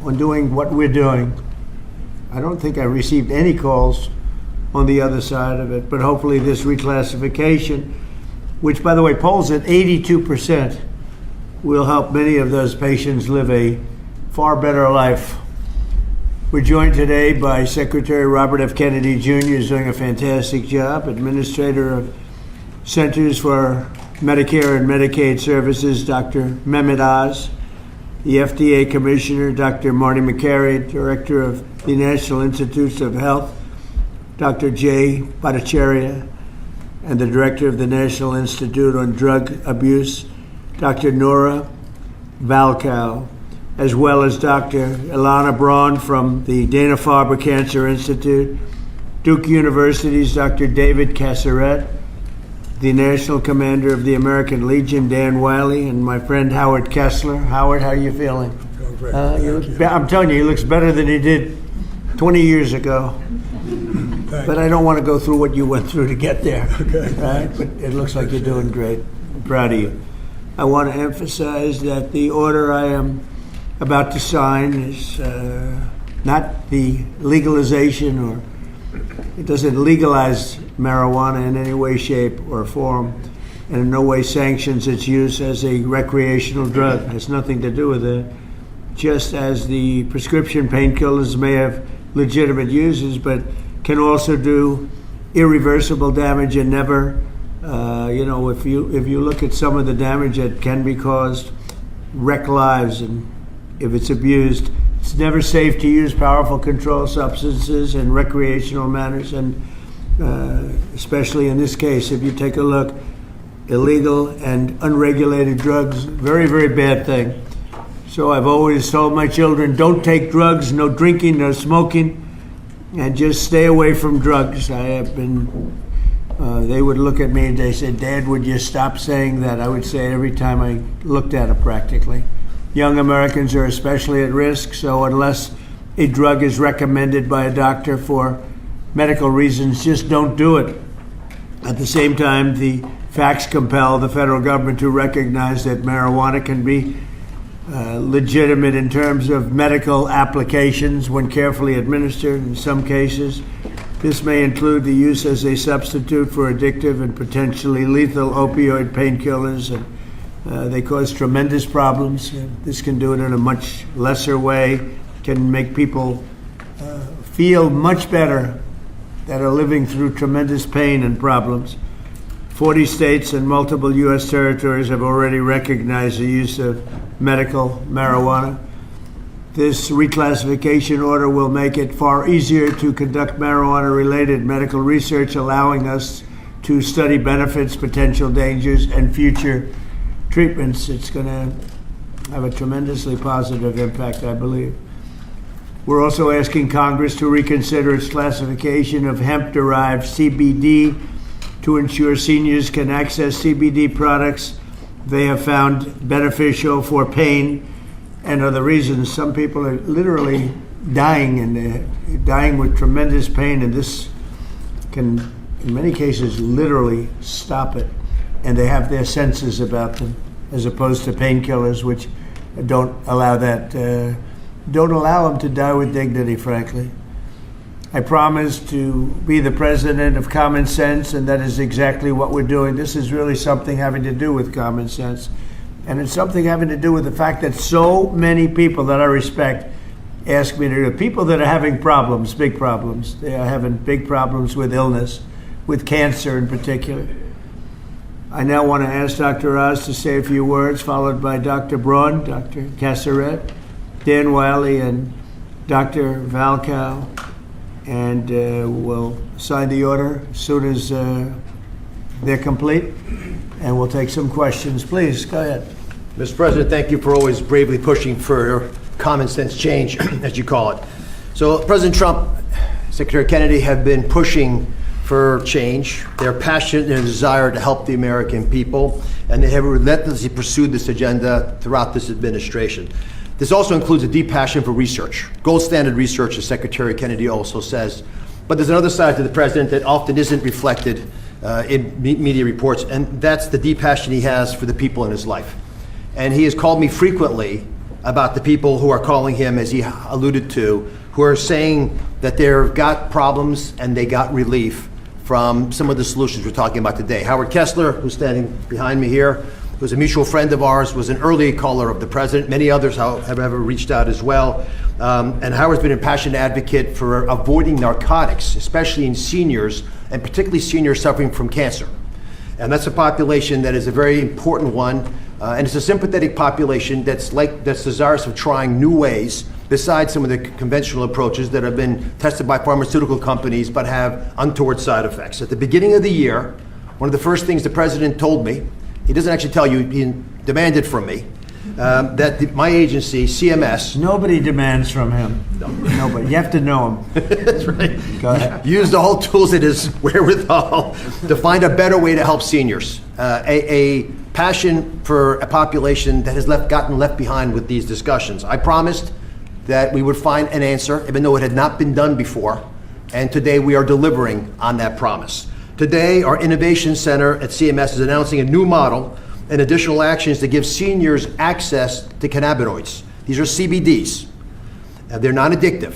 on doing what we're doing. I don't think I received any calls on the other side of it, but hopefully this reclassification, which by the way polls at 82%, will help many of those patients live a far better life. We're joined today by Secretary Robert F. Kennedy Jr., who's doing a fantastic job, Administrator of Centers for Medicare and Medicaid Services, Dr. Mehmet Oz, the FDA Commissioner, Dr. Marty McCary, Director of the National Institutes of Health, Dr. Jay Bhattacharya, and the Director of the National Institute on Drug Abuse, Dr. Nora Valkow, as well as Dr. Ilana Braun from the Dana-Farber Cancer Institute, Duke University's Dr. David Casseret, the National Commander of the American Legion, Dan Wiley, and my friend Howard Kessler. Howard, how are you feeling? I'm telling you, he looks better than he did 20 years ago. But I don't want to go through what you went through to get there. Okay. Right? But it looks like you're doing great. I'm proud of you. I want to emphasize that the order I am about to sign is not the legalization, or it doesn't legalize marijuana in any way, shape, or form, and in no way sanctions its use as a recreational drug. It has nothing to do with it. Just as the prescription painkillers may have legitimate uses, but can also do irreversible damage and never, if you look at some of the damage that can be caused, wreck lives, and if it's abused, it's never safe to use powerful controlled substances in recreational manners, and especially in this case, if you take a look, illegal and unregulated drugs, very, very bad thing. So I've always told my children, don't take drugs, no drinking, no smoking, and just stay away from drugs. I have been, they would look at me and they said, Dad, would you stop saying that? I would say it every time I looked at it practically. Young Americans are especially at risk, so unless a drug is recommended by a doctor for medical reasons, just don't do it. At the same time, the facts compel the federal government to recognize that marijuana can be legitimate in terms of medical applications when carefully administered. In some cases, this may include the use as a substitute for addictive and potentially lethal opioid painkillers, and they cause tremendous problems. This can do it in a much lesser way, can make people feel much better that are living through tremendous pain and problems. 40 states and multiple U.S. territories have already recognized the use of medical marijuana. This reclassification order will make it far easier to conduct marijuana-related medical research, allowing us to study benefits, potential dangers, and future treatments. It's going to have a tremendously positive impact, I believe. We're also asking Congress to reconsider its classification of hemp-derived CBD to ensure seniors can access CBD products they have found beneficial for pain and other reasons. Some people are literally dying, and they're dying with tremendous pain, and this can, in many cases, literally stop it. And they have their senses about them, as opposed to painkillers, which don't allow them to die with dignity, frankly. I promise to be the president of common sense, and that is exactly what we're doing. This is really something having to do with common sense. And it's something having to do with the fact that so many people that I respect ask me to do it. People that are having problems, big problems. They are having big problems with illness, with cancer in particular. I now want to ask Dr. Oz to say a few words, followed by Dr. Braun, Dr. Casseret, Dan Wiley, and Dr. Valkow. And we'll sign the order as soon as they're complete, and we'll take some questions. Please, go ahead. Mr. President, thank you for always bravely pushing for common sense change, as you call it. So President Trump, Secretary Kennedy have been pushing for change. They're passionate in their desire to help the American people, and they have relentlessly pursued this agenda throughout this administration. This also includes a deep passion for research, gold standard research, as Secretary Kennedy also says. But there's another side to the president that often isn't reflected in media reports, and that's the deep passion he has for the people in his life. And he has called me frequently about the people who are calling him, as he alluded to, who are saying that they've got problems and they got relief from some of the solutions we're talking about today. Howard Kessler, who's standing behind me here, who's a mutual friend of ours, was an early caller of the president. Many others have ever reached out as well. And Howard's been a passionate advocate for avoiding narcotics, especially in seniors, and particularly seniors suffering from cancer. And that's a population that is a very important one. And it's a sympathetic population that's desirous of trying new ways besides some of the conventional approaches that have been tested by pharmaceutical companies but have untoward side effects. At the beginning of the year, one of the first things the president told me, he doesn't actually tell you, he demanded from me, that my agency, CMS... Nobody demands from him. No. Nobody. You have to know him. That's right. Go ahead. Use the whole tools at his wherewithal to find a better way to help seniors. A passion for a population that has gotten left behind with these discussions. I promised that we would find an answer, even though it had not been done before. And today we are delivering on that promise. Today, our Innovation Center at CMS is announcing a new model and additional actions to give seniors access to cannabinoids. These are CBDs. They're non-addictive,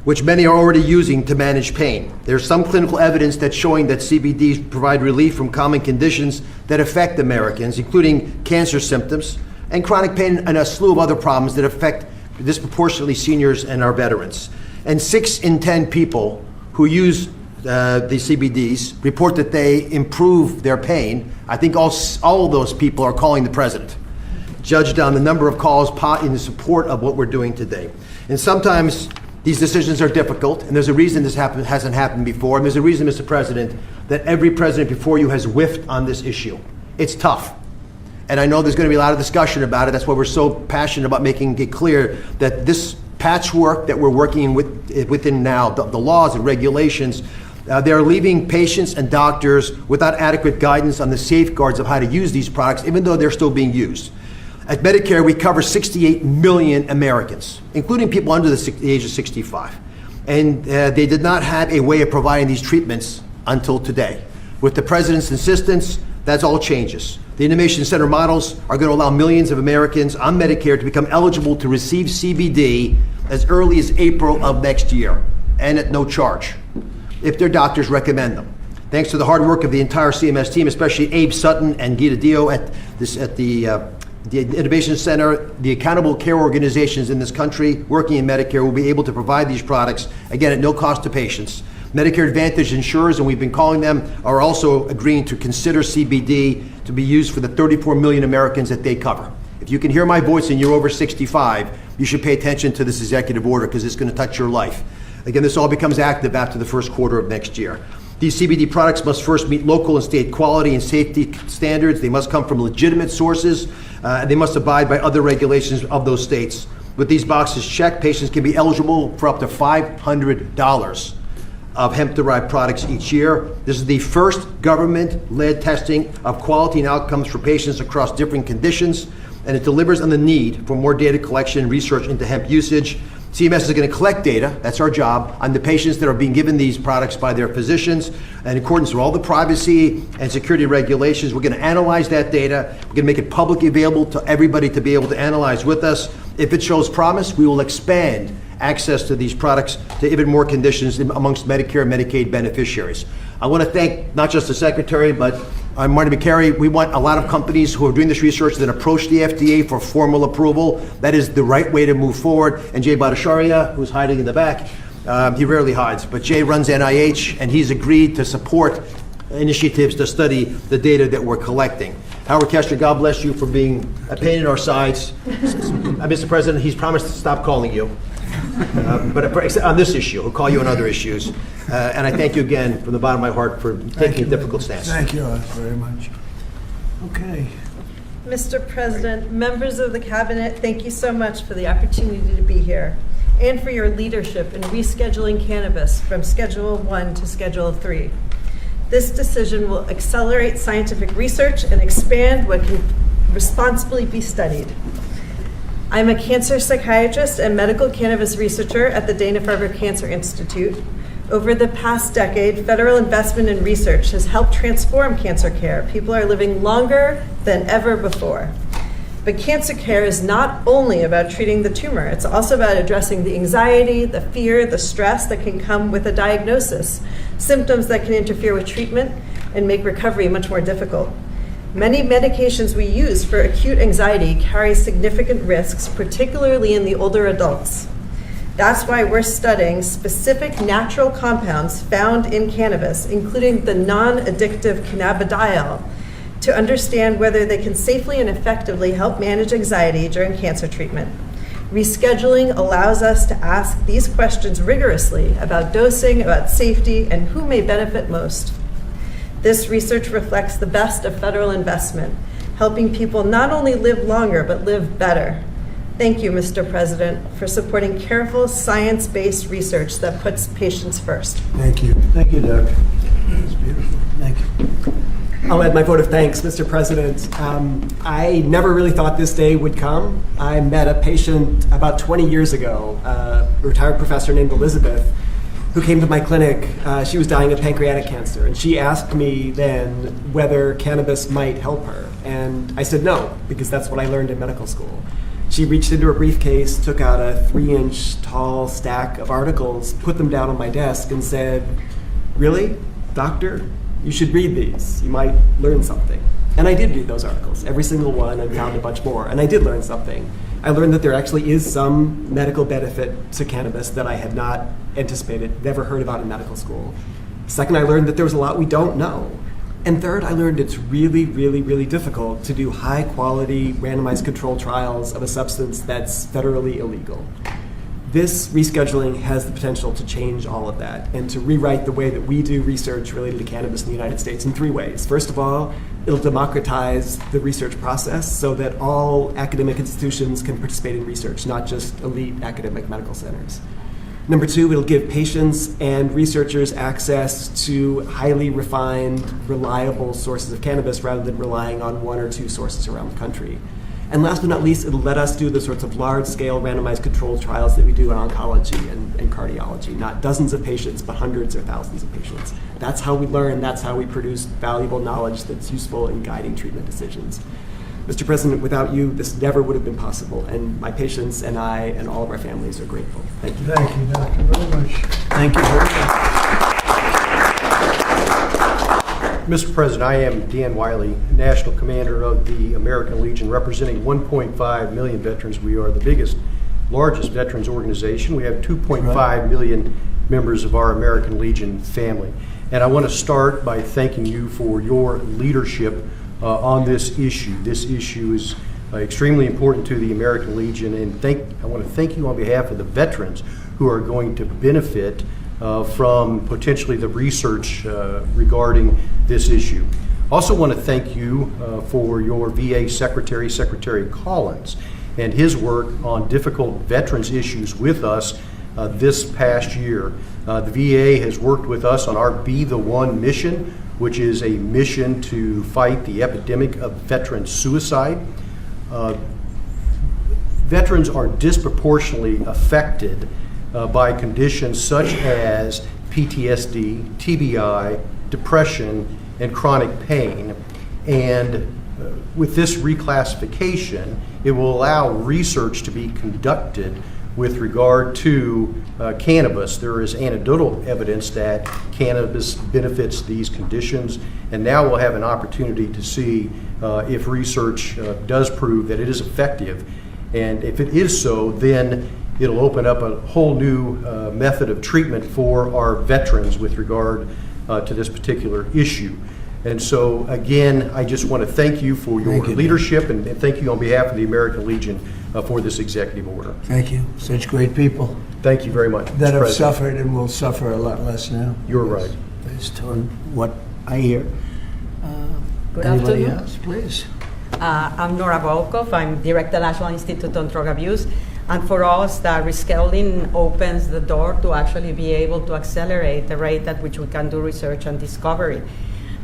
which many are already using to manage pain. There's some clinical evidence that's showing that CBDs provide relief from common conditions that affect Americans, including cancer symptoms and chronic pain and a slew of other problems that affect disproportionately seniors and our veterans. And 6 in 10 people who use the CBDs report that they improve their pain. I think all of those people are calling the president, judged on the number of calls in support of what we're doing today. And sometimes these decisions are difficult, and there's a reason this hasn't happened before, and there's a reason, Mr. President, that every president before you has whiffed on this issue. It's tough. And I know there's going to be a lot of discussion about it. That's why we're so passionate about making it clear that this patchwork that we're working within now, the laws and regulations, they're leaving patients and doctors without adequate guidance on the safeguards of how to use these products, even though they're still being used. At Medicare, we cover 68 million Americans, including people under the age of 65. And they did not have a way of providing these treatments until today. With the president's insistence, that's all changes. The Innovation Center models are going to allow millions of Americans on Medicare to become eligible to receive CBD as early as April of next year, and at no charge, if their doctors recommend them. Thanks to the hard work of the entire CMS team, especially Abe Sutton and Gita Dio at the Innovation Center, the accountable care organizations in this country working in Medicare will be able to provide these products, again, at no cost to patients. Medicare Advantage insurers, and we've been calling them, are also agreeing to consider CBD to be used for the 34 million Americans that they cover. If you can hear my voice and you're over 65, you should pay attention to this executive order because it's going to touch your life. Again, this all becomes active after the first quarter of next year. These CBD products must first meet local and state quality and safety standards. They must come from legitimate sources, and they must abide by other regulations of those states. With these boxes checked, patients can be eligible for up to $500 of hemp-derived products each year. This is the first government-led testing of quality and outcomes for patients across different conditions, and it delivers on the need for more data collection and research into hemp usage. CMS is going to collect data, that's our job, on the patients that are being given these products by their physicians. And in accordance with all the privacy and security regulations, we're going to analyze that data. We're going to make it publicly available to everybody to be able to analyze with us. If it shows promise, we will expand access to these products to even more conditions amongst Medicare and Medicaid beneficiaries. I want to thank not just the Secretary, but Marty McCary. We want a lot of companies who are doing this research that approach the FDA for formal approval. That is the right way to move forward. And Jay Bhattacharya, who's hiding in the back, he rarely hides, but Jay runs NIH, and he's agreed to support initiatives to study the data that we're collecting. Howard Kessler, God bless you for being a pain in our sides. Mr. President, he's promised to stop calling you. But on this issue, he'll call you on other issues. And I thank you again from the bottom of my heart for taking a difficult stance. Thank you very much. Okay. Mr. President, members of the Cabinet, thank you so much for the opportunity to be here and for your leadership in rescheduling cannabis from Schedule 1 to Schedule 3. This decision will accelerate scientific research and expand what can responsibly be studied. I'm a cancer psychiatrist and medical cannabis researcher at the Dana-Farber Cancer Institute. Over the past decade, federal investment in research has helped transform cancer care. People are living longer than ever before. But cancer care is not only about treating the tumor, it's also about addressing the anxiety, the fear, the stress that can come with a diagnosis, symptoms that can interfere with treatment and make recovery much more difficult. Many medications we use for acute anxiety carry significant risks, particularly in the older adults. That's why we're studying specific natural compounds found in cannabis, including the non-addictive cannabidiol, to understand whether they can safely and effectively help manage anxiety during cancer treatment. Rescheduling allows us to ask these questions rigorously about dosing, about safety, and who may benefit most. This research reflects the best of federal investment, helping people not only live longer, but live better. Thank you, Mr. President, for supporting careful, science-based research that puts patients first. Thank you. Thank you, Doug. That's beautiful. Thank you. I'll add my vote of thanks, Mr. President. I never really thought this day would come. I met a patient about 20 years ago, a retired professor named Elizabeth, who came to my clinic. She was dying of pancreatic cancer, and she asked me then whether cannabis might help her. And I said no, because that's what I learned in medical school. She reached into her briefcase, took out a 3-inch tall stack of articles, put them down on my desk, and said, "Really, doctor? You should read these. You might learn something." And I did read those articles, every single one, and found a bunch more. And I did learn something. I learned that there actually is some medical benefit to cannabis that I had not anticipated, never heard about in medical school. Second, I learned that there was a lot we don't know. And third, I learned it's really, really, really difficult to do high-quality randomized controlled trials of a substance that's federally illegal. This rescheduling has the potential to change all of that and to rewrite the way that we do research related to cannabis in the United States in 3 ways. First of all, it'll democratize the research process so that all academic institutions can participate in research, not just elite academic medical centers. Number 2, it'll give patients and researchers access to highly refined, reliable sources of cannabis rather than relying on 1 or 2 sources around the country. And last but not least, it'll let us do the sorts of large-scale randomized controlled trials that we do in oncology and cardiology, not dozens of patients, but hundreds or thousands of patients. That's how we learn, that's how we produce valuable knowledge that's useful in guiding treatment decisions. Mr. President, without you, this never would have been possible, and my patients and I and all of our families are grateful. Thank you. Thank you, Doctor, very much. Thank you very much. Mr. President, I am Dan Wiley, National Commander of the American Legion, representing 1.5 million veterans. We are the largest veterans organization. We have 2.5 million members of our American Legion family. And I want to start by thanking you for your leadership on this issue. This issue is extremely important to the American Legion, and I want to thank you on behalf of the veterans who are going to benefit from potentially the research regarding this issue. Also want to thank you for your VA Secretary, Secretary Collins, and his work on difficult veterans issues with us this past year. The VA has worked with us on our Be the One mission, which is a mission to fight the epidemic of veteran suicide. Veterans are disproportionately affected by conditions such as PTSD, TBI, depression, and chronic pain. And with this reclassification, it will allow research to be conducted with regard to cannabis. There is anecdotal evidence that cannabis benefits these conditions, and now we'll have an opportunity to see if research does prove that it is effective. And if it is so, then it'll open up a whole new method of treatment for our veterans with regard to this particular issue. And so, again, I just want to thank you for your leadership, and thank you on behalf of the American Legion for this executive order. Thank you. Such great people Thank you very much, that Mr. have President. suffered and will suffer a lot less now. You're right. Based on what I hear. Good Anybody afternoon. else, please? I'm Nora Volkov. I'm Director National Institute on Drug Abuse. And for us, the rescheduling opens the door to actually be able to accelerate the rate at which we can do research and discovery.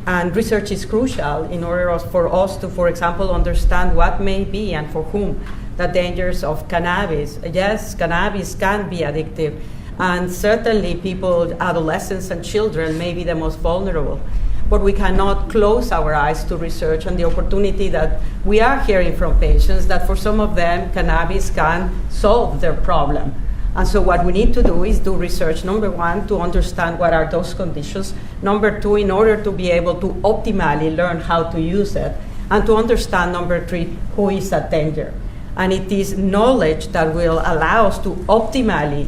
And research is crucial in order for us to, for example, understand what may be and for whom the dangers of cannabis. Yes, cannabis can be addictive, and certainly people, adolescents and children, may be the most vulnerable. but we cannot close our eyes to research and the opportunity that we are hearing from patients that for some of them, cannabis can solve their problem. And so what we need to do is do research, number one, to understand what are those conditions. Number two, in order to be able to optimally learn how to use it. And to understand, number three, who is at danger. And it is knowledge that will allow us to optimally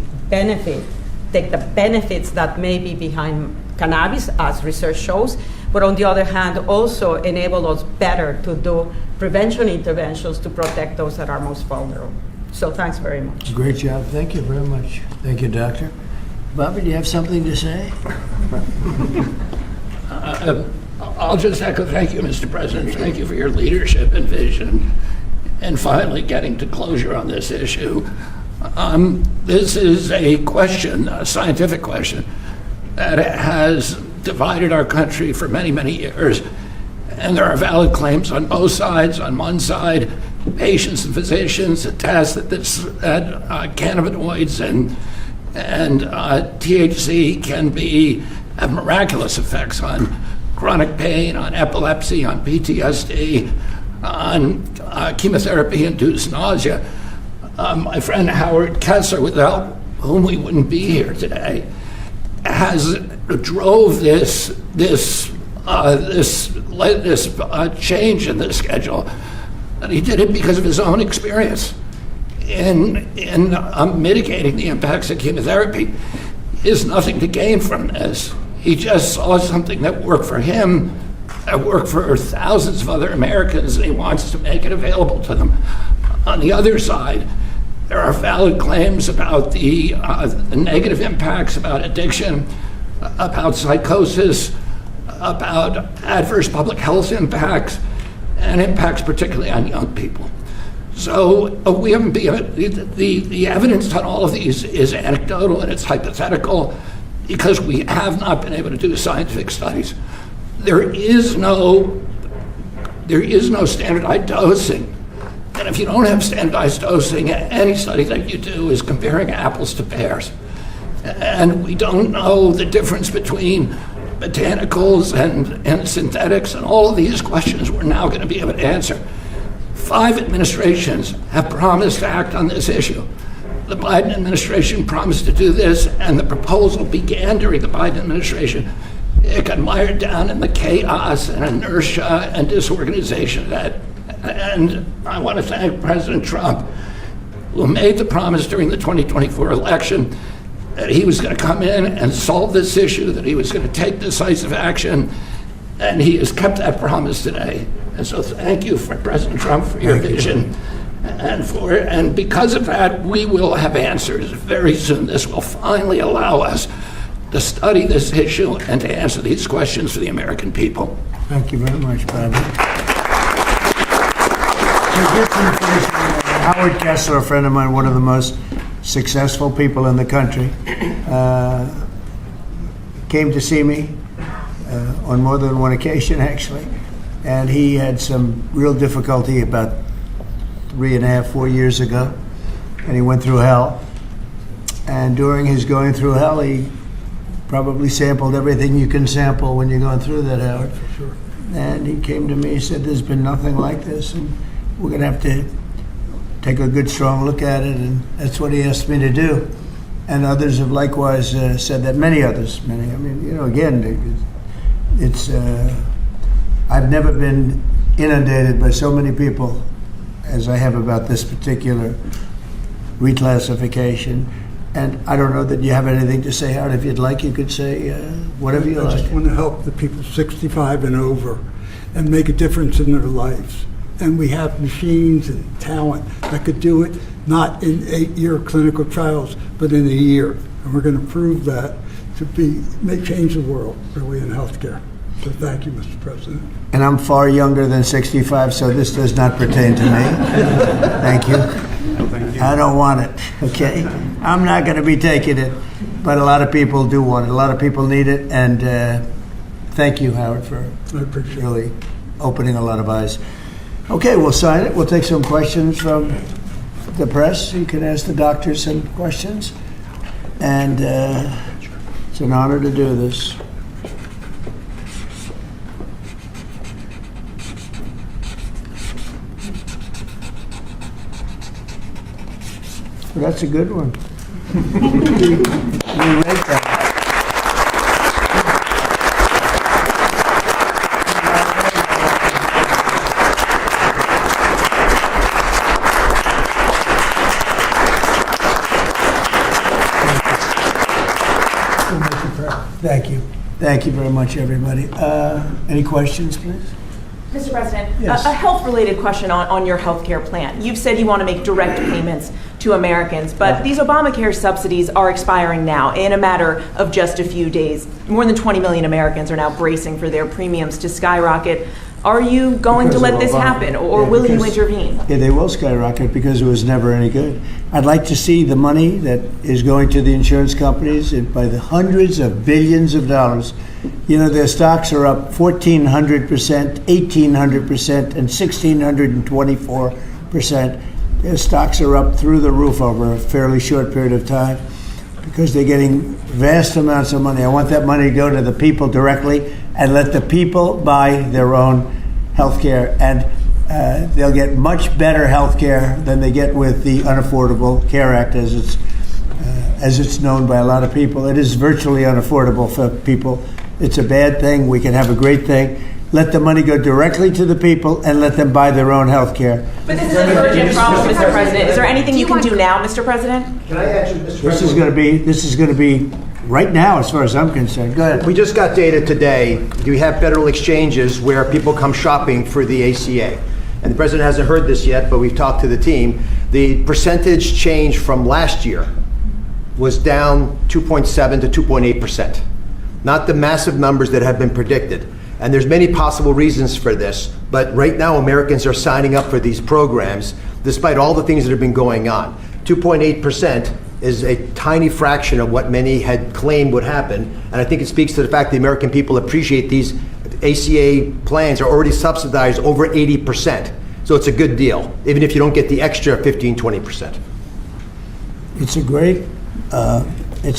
take the benefits that may be behind cannabis, as research shows, but on the other hand, also enable us better to do prevention interventions to protect those that are most vulnerable. So thanks very much. Great job. Thank you very much. Thank you, Doctor. Bobby, do you have something to say? I'll just echo, thank you, Mr. President. Thank you for your leadership and vision and finally getting to closure on this issue. This is a question, a scientific question, that has divided our country for many, many years. And there are valid claims on both sides. On one side, patients and physicians attest that cannabinoids and THC can have miraculous effects on chronic pain, on epilepsy, on PTSD, on chemotherapy-induced nausea. My friend Howard Kessler, without whom we wouldn't be here today, drove this change in the schedule. And he did it because of his own experience in mitigating the impacts of chemotherapy. He has nothing to gain from this. He just saw something that worked for him, that worked for thousands of other Americans, and he wants to make it available to them. On the other side, there are valid claims about the negative impacts, about addiction, about psychosis, about adverse public health impacts, and impacts particularly on young people. So we haven't been, the evidence on all of these is anecdotal and it's hypothetical because we have not been able to do scientific studies. There is no standardized dosing. And if you don't have standardized dosing, any study that you do is comparing apples to pears. And we don't know the difference between botanicals and synthetics, and all of these questions we're now going to be able to answer. 5 administrations have promised to act on this issue. The Biden administration promised to do this, and the proposal began during the Biden administration. It got mired down in the chaos and inertia and disorganization of that. And I want to thank President Trump, who made the promise during the 2024 election that he was going to come in and solve this issue, that he was going to take decisive action, and he has kept that promise today. And so thank you, for President Trump, for your vision. And because of that, we will have answers very soon. This will finally allow us to study this issue and to answer these questions for the American people. Thank you very much, Bobby. To get some information, Howard Kessler, a friend of mine, one of the most successful people in the country, came to see me on more than one occasion, actually. And he had some real difficulty about 3.5, 4 years ago, and he went through hell. And during his going through hell, he probably sampled everything you can sample when you're going through that, Howard. For sure. And he came to me, he said, there's been nothing like this, and we're going to have to take a good, strong look at it, and that's what he asked me to do. And others have likewise said that, many others. I mean, you know, again, it's, I've never been inundated by so many people as I have about this particular reclassification. And I don't know that you have anything to say, Howard. If you'd like, you could say whatever you like. I just want to help the people 65 and over and make a difference in their lives. And we have machines and talent that could do it, not in 8-year clinical trials, but in a year. And we're going to prove that to change the world, really, in healthcare. So thank you, Mr. President. And I'm far younger than 65, so this does not pertain to me. Thank you. I don't want it, okay? I'm not going to be taking it, but a lot of people do want it. A lot of people need it, and thank you, Howard, for really opening a lot of eyes. Okay, we'll sign it. We'll take some questions from the press. You can ask the doctor some questions, and it's an honor to do this. Well, that's a good one. We rate that. Thank you. Thank you very much, everybody. Any questions, please? Mr. President, Yes. a health-related question on your health care plan. You've said you want to make direct payments to Americans, but these Obamacare subsidies are expiring now in a matter of just a few days. More than 20 million Americans are now bracing for their premiums to skyrocket. Are you going to Because let of this Obama. happen, or Yeah, will you because- intervene? Yeah, they will skyrocket because it was never any good. I'd like to see the money that is going to the insurance companies by the hundreds of billions of dollars. You know, their stocks are up 1,400%, 1,800%, and 1,624%. Their stocks are up through the roof over a fairly short period of time because they're getting vast amounts of money. I want that money to go to the people directly and let the people buy their own health care. And they'll get much better health care than they get with the Unaffordable Care Act, as it's known by a lot of people. It is virtually unaffordable for people. It's a bad thing. We can have a great thing. Let the money go directly to the people and let them buy their own health care. But this is an urgent problem, Mr. President. Is there anything you can do now, Mr. President? Can I answer, Mr. This President? is going to be right now, as far as I'm concerned. Go ahead. We just got data today. We have federal exchanges where people come shopping for the ACA. And the president hasn't heard this yet, but we've talked to the team. The percentage change from last year was down 2.7 to 2.8%. Not the massive numbers that have been predicted. And there's many possible reasons for this, but right now Americans are signing up for these programs despite all the things that have been going on. 2.8% is a tiny fraction of what many had claimed would happen, and I think it speaks to the fact the American people appreciate these ACA plans are already subsidized over 80%. So it's a good deal, even if you don't get the extra 15-20%. It's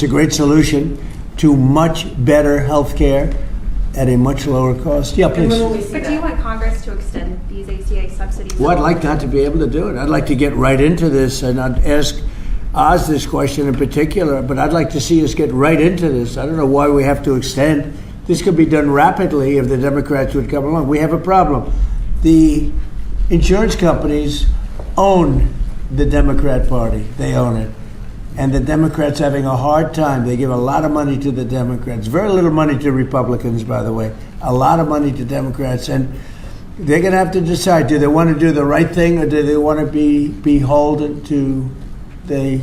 a great solution to much better health care at a much lower cost. Yeah, please. But do you want Congress to extend these ACA subsidies? Well, I'd like not to be able to do it. I'd like to get right into this, and I'd ask Oz this question in particular, but I'd like to see us get right into this. I don't know why we have to extend. This could be done rapidly if the Democrats would come along. We have a problem. The insurance companies own the Democrat Party. They own it. And the Democrats having a hard time. They give a lot of money to the Democrats. Very little money to Republicans, by the way. A lot of money to Democrats. And they're going to have to decide, do they want to do the right thing or do they want to be beholden to the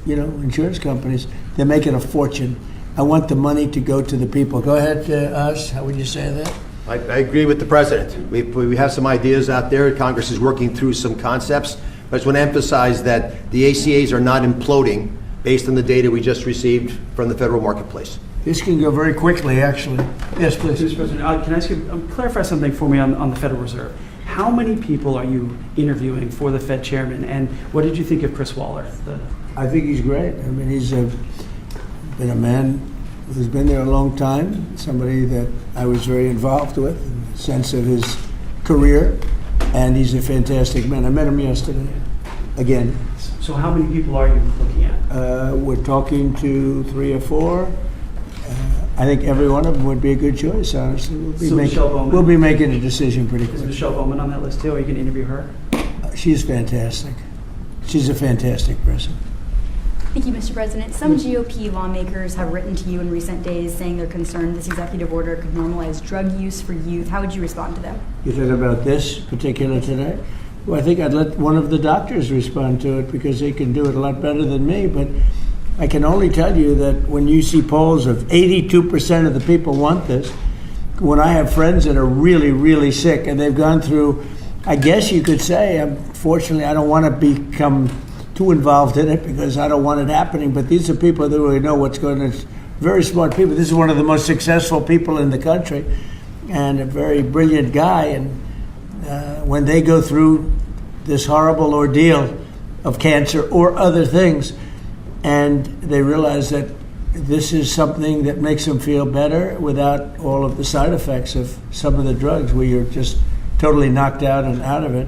insurance companies? They're making a fortune. I want the money to go to the people. Go ahead, Oz. How would you say that? I agree with the president. We have some ideas out there. Congress is working through some concepts. But I just want to emphasize that the ACAs are not imploding based on the data we just received from the federal marketplace. This can go very quickly, actually. Yes, please. Mr. President, can I ask you, clarify something for me on the Federal Reserve? How many people are you interviewing for the Fed chairman, and what did you think of Chris Waller? I think he's great. I mean, he's been a man who's been there a long time, somebody that I was very involved with in the sense of his career, and he's a fantastic man. I met him yesterday, again. So how many people are you looking at? We're talking to 3 or 4. I think every one of them would be a good choice, honestly. Michelle Bowman? We'll be making a decision pretty Is quick. Michelle Bowman on that list too? Are you going to interview her? She's fantastic. She's a fantastic person. Thank you, Mr. President. Some GOP lawmakers have written to you in recent days saying they're concerned this executive order could normalize drug use for youth. How would you respond to them? You think about this particular today? Well, I think I'd let one of the doctors respond to it because they can do it a lot better than me. But I can only tell you that when you see polls of 82% of the people want this, when I have friends that are really, really sick and they've gone through, I guess you could say, unfortunately, I don't want to become too involved in it because I don't want it happening. But these are people that really know what's going on. Very smart people. This is one of the most successful people in the country and a very brilliant guy. And when they go through this horrible ordeal of cancer or other things, and they realize that this is something that makes them feel better without all of the side effects of some of the drugs where you're just totally knocked out and out of it,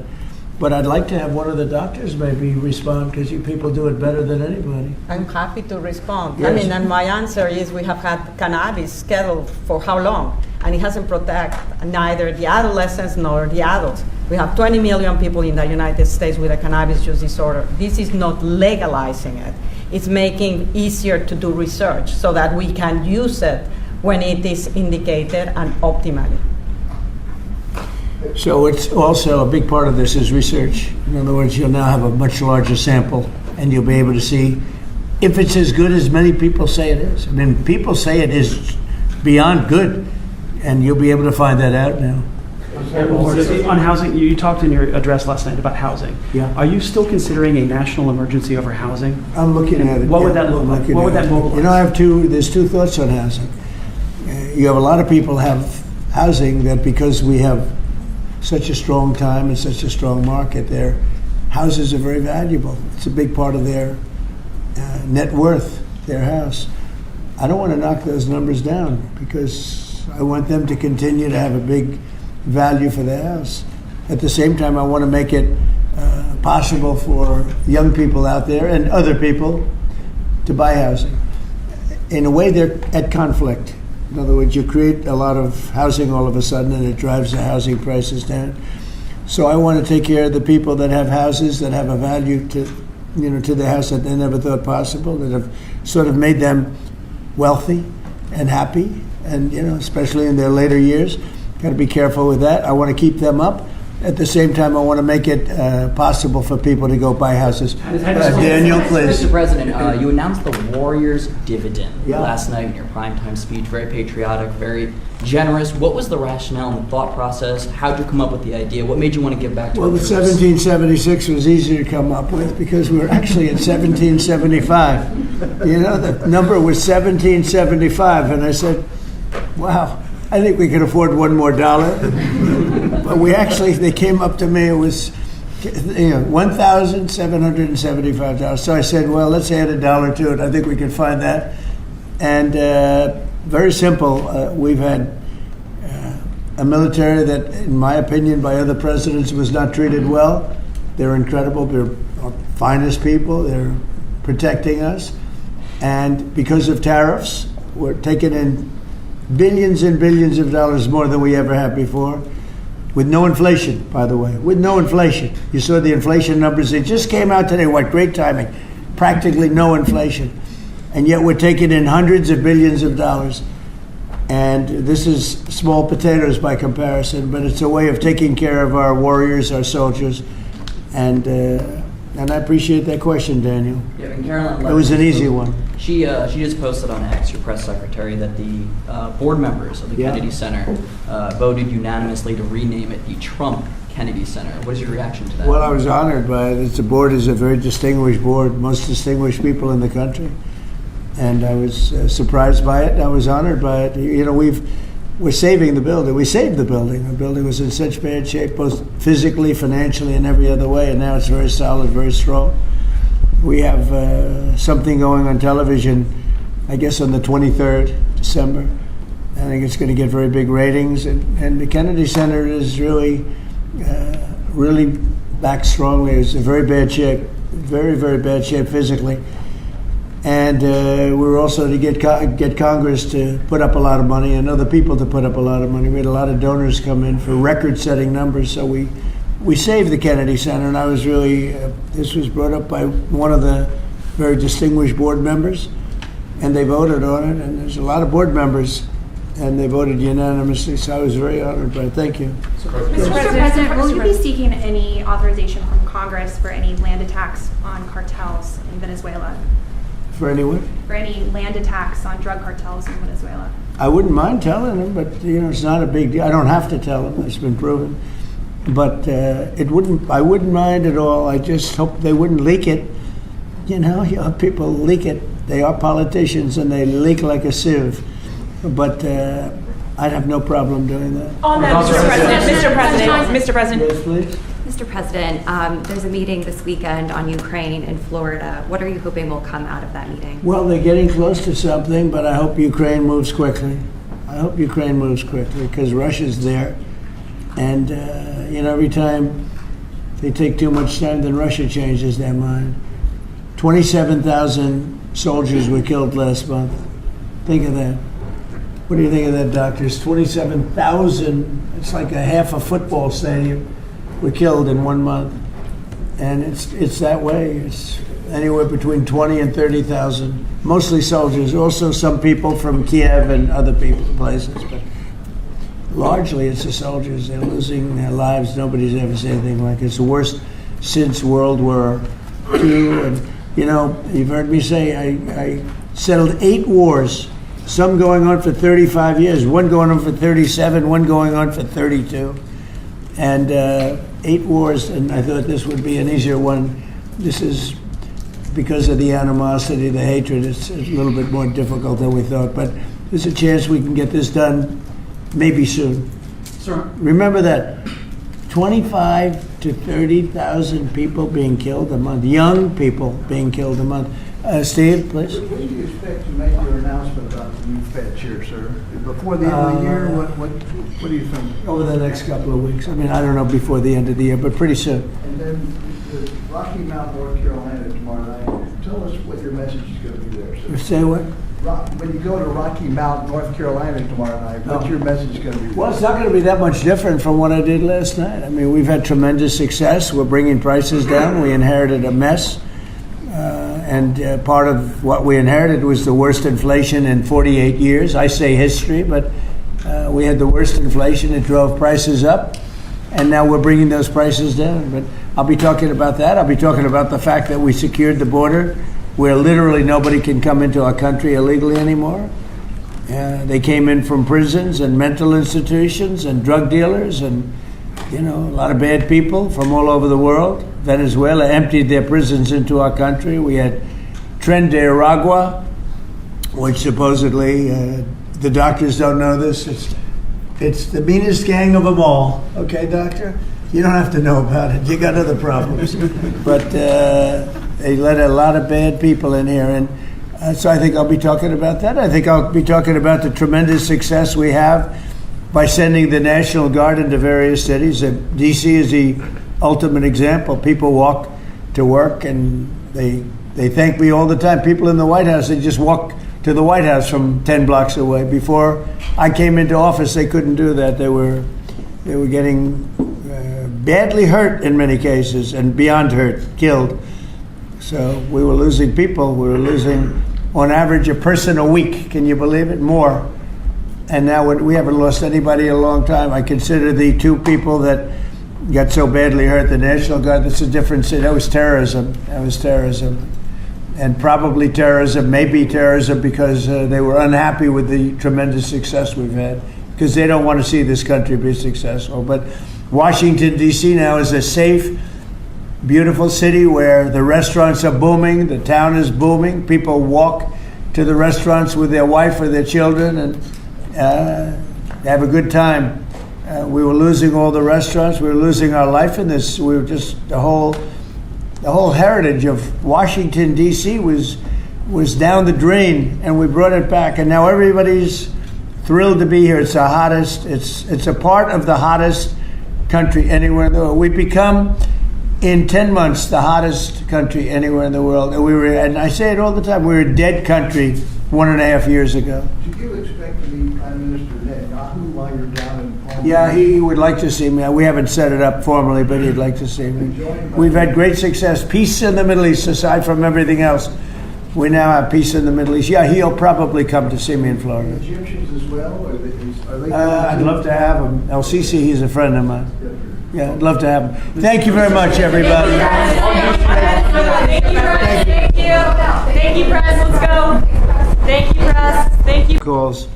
But I'd like to have one of the doctors maybe respond, because you people do it better than anybody. I'm happy to respond. Yes. I mean, and my answer is we have had cannabis scheduled for how long? And it hasn't protected neither the adolescents nor the adults. We have 20 million people in the United States with a cannabis use disorder. This is not legalizing it. It's making easier to do research so that we can use it when it is indicated and optimally. So it's also a big part of this is research. In other words, you'll now have a much larger sample, and you'll be able to see if it's as good as many people say it is. I mean, people say it is beyond good, and you'll be able to find that out now. On housing, you talked in your address last night about housing. Yeah. Are you still considering a national emergency over housing? I'm looking at it. What would yeah, that look I'm like? looking What would at that it. mobilize? You know, there's two thoughts on housing. You have a lot of people have housing that because we have such a strong time and such a strong market, their houses are very valuable. It's a big part of their net worth, their house. I don't want to knock those numbers down because I want them to continue to have a big value for their house. At the same time, I want to make it possible for young people out there and other people to buy housing. In a way, they're at conflict. In other words, you create a lot of housing all of a sudden, and it drives the housing prices down. So I want to take care of the people that have houses that have a value to their house that they never thought possible, that have sort of made them wealthy and happy, and especially in their later years. Got to be careful with that. I want to keep them up. At the same time, I want to make it possible for people to go buy houses. Daniel, please. Mr. President, you announced the Warriors dividend Yeah. last night in your primetime speech. Very patriotic, very generous. What was the rationale and the thought process? How did you come up with the idea? What made you want to give back to Well, the our troops? 1776 was easy to come up with because we were actually in 1775. The number was 1775, and I said, wow, I think we could afford one more dollar. But they came up to me, it was $1,775. So I said, well, let's add a dollar to it. I think we can find that. And very simple, we've had a military that, in my opinion, by other presidents was not treated well. They're incredible. They're our finest people. They're protecting us. And because of tariffs, we're taking in billions and billions of dollars more than we ever have before. With no inflation, by the way. With no inflation. You saw the inflation numbers. They just came out today. What great timing. Practically no inflation. And yet we're taking in hundreds of billions of dollars. And this is small potatoes by comparison, but it's a way of taking care of our warriors, our soldiers. And I appreciate that question, Daniel. Yeah, and Carolyn It was an easy one. She just posted on X, your press secretary, that the board members of the Yeah. Kennedy Center voted unanimously to rename it the Trump Kennedy Center. What is your reaction to that? Well, I was honored by it. The board is a very distinguished board, most distinguished people in the country. And I was surprised by it. I was honored by it. We're saving the building. We saved the building. The building was in such bad shape, both physically, financially, and every other way. And now it's very solid, very strong. We have something going on television, I guess on the 23rd December. I think it's going to get very big ratings. And the Kennedy Center is really back strongly. It's in very bad shape, very, very bad shape physically. And we're also to get Congress to put up a lot of money and other people to put up a lot of money. We had a lot of donors come in for record-setting numbers, so we saved the Kennedy Center. And I was really, this was brought up by one of the very distinguished board members, and they voted on it. And there's a lot of board members, and they voted unanimously. So I was very honored by it. Thank you. Mr. President, will you be seeking any authorization from Congress for any land attacks on cartels in Venezuela? For anyone? For any land attacks on drug cartels in Venezuela? I wouldn't mind telling them, but it's not a big deal. I don't have to tell them. It's been proven. But I wouldn't mind at all. I just hope they wouldn't leak it. People leak it. They are politicians and they leak like a sieve. But I'd have no problem doing that. On that, Mr. President. Yes, please. Mr. President, there's a meeting this weekend on Ukraine in Florida. What are you hoping will come out of that meeting? Well, they're getting close to something, but I hope Ukraine moves quickly. I hope Ukraine moves quickly because Russia's there. And, every time they take too much time, then Russia changes their mind. 27,000 soldiers were killed last month. Think of that. What do you think of that, doctors? 27,000, it's like a half a football stadium, were killed in 1 month. And it's that way. It's anywhere between 20 and 30,000, mostly soldiers, also some people from Kiev and other places. But largely it's the soldiers. They're losing their lives. Nobody's ever seen anything like it. It's the worst since World War II. And, you know, you've heard me say I settled 8 wars, some going on for 35 years, one going on for 37, one going on for 32. And 8 wars, and I thought this would be an easier one. This is because of the animosity, the hatred. It's a little bit more difficult than we thought, but there's a chance we can get this done maybe soon. Sir. Remember that 25 to 30,000 people being killed a month, young people being killed a month. Steve, please. When do you expect to make your announcement about the new Fed chair, sir? Before the end of the year? What do you think? Over the next couple of weeks. I mean, I don't know before the end of the year, but pretty soon. And then the Rocky Mount, North Carolina tomorrow night. Tell us what your message is going to be there, sir. Say what? When you go to Rocky Mount, North Carolina tomorrow night, what's your message going to be? Well, it's not going to be that much different from what I did last night. I mean, we've had tremendous success. We're bringing prices down. We inherited a mess. And part of what we inherited was the worst inflation in 48 years. I say history, but we had the worst inflation. It drove prices up. And now we're bringing those prices down. But I'll be talking about that. I'll be talking about the fact that we secured the border where literally nobody can come into our country illegally anymore. They came in from prisons and mental institutions and drug dealers and, you know, a lot of bad people from all over the world. Venezuela emptied their prisons into our country. We had Tren de Aragua, which supposedly, the doctors don't know this, it's the meanest gang of them all. Okay, doctor? You don't have to know about it. You got other problems. But they let a lot of bad people in here. And so I think I'll be talking about that. I think I'll be talking about the tremendous success we have by sending the National Guard into various cities. D.C. is the ultimate example. People walk to work and they thank me all the time. People in the White House, they just walk to the White House from 10 blocks away. Before I came into office, they couldn't do that. They were getting badly hurt in many cases and beyond hurt, killed. So we were losing people. We were losing, on average, a person a week. Can you believe it? More. And now we haven't lost anybody in a long time. I consider the 2 people that got so badly hurt, the National Guard, that's a different city. That was terrorism. And probably terrorism, maybe terrorism, because they were unhappy with the tremendous success we've had, because they don't want to see this country be successful. But Washington, D.C. now is a safe, beautiful city where the restaurants are booming, the town is booming. People walk to the restaurants with their wife or their children and have a good time. We were losing all the restaurants. We were losing our life in this. We were just the whole heritage of Washington, D.C. was down the drain, and we brought it back. And now everybody's thrilled to be here. It's the hottest. It's a part of the hottest country anywhere in the world. We've become, in 10 months, the hottest country anywhere in the world. And I say it all the time, we were a dead country 1.5 years ago. Do you expect to meet Prime Minister Netanyahu while you're down in Palm? Yeah, he would like to see me. We haven't set it up formally, but he'd like to see me. We've had great success. Peace in the Middle East, aside from everything else. We now have peace in the Middle East. Yeah, he'll probably come to see me in Florida. Egyptians as well? Are they I'd love to have him. El Sisi, he's a friend of mine. Yeah, I'd love to have him. Thank you very much, everybody. Thank you. Thank you, Press. Let's go. Thank you, Press. Thank you. Calls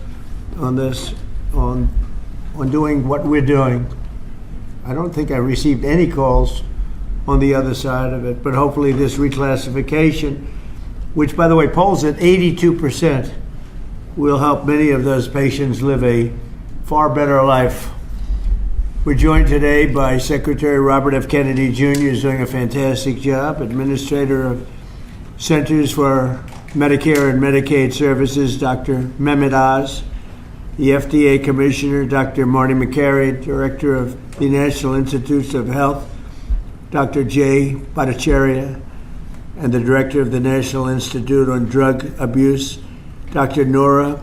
on this, on doing what we're doing. I don't think I received any calls on the other side of it, but hopefully this reclassification, which, by the way, polls at 82%, will help many of those patients live a far better life. We're joined today by Secretary Robert F. Kennedy Jr., who's doing a fantastic job, Administrator of Centers for Medicare and Medicaid Services, Dr. Mehmet Oz, the FDA Commissioner, Dr. Marty McCary, Director of the National Institutes of Health, Dr. Jay Bhattacharya, and the director of the National Institute on Drug Abuse, Dr. Nora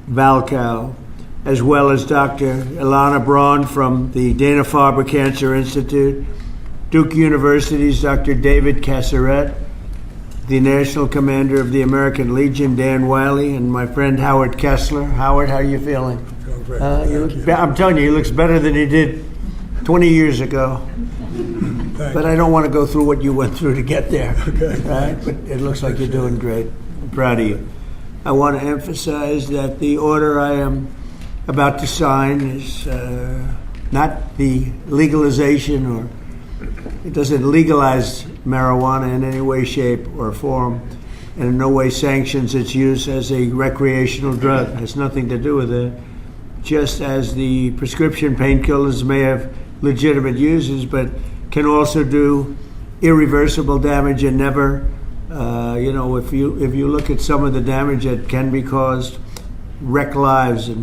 Valkow, as well as Dr. Ilana Braun from the Dana-Farber Cancer Institute, Duke University's Dr. David Casseret, the National Commander of the American Legion, Dan Wiley, and my friend Howard Kessler. Howard, how are you feeling? I'm telling you, he looks better than he did 20 years ago. But I don't want to go through what you went through to get there. Right? But it looks like you're doing great. I'm proud of you. I want to emphasize that the order I am about to sign is not the legalization, or it doesn't legalize marijuana in any way, shape, or form, and in no way sanctions its use as a recreational drug. It has nothing to do with it. Just as the prescription painkillers may have legitimate uses, but can also do irreversible damage and never, if you look at some of the damage that can be caused, wreck lives and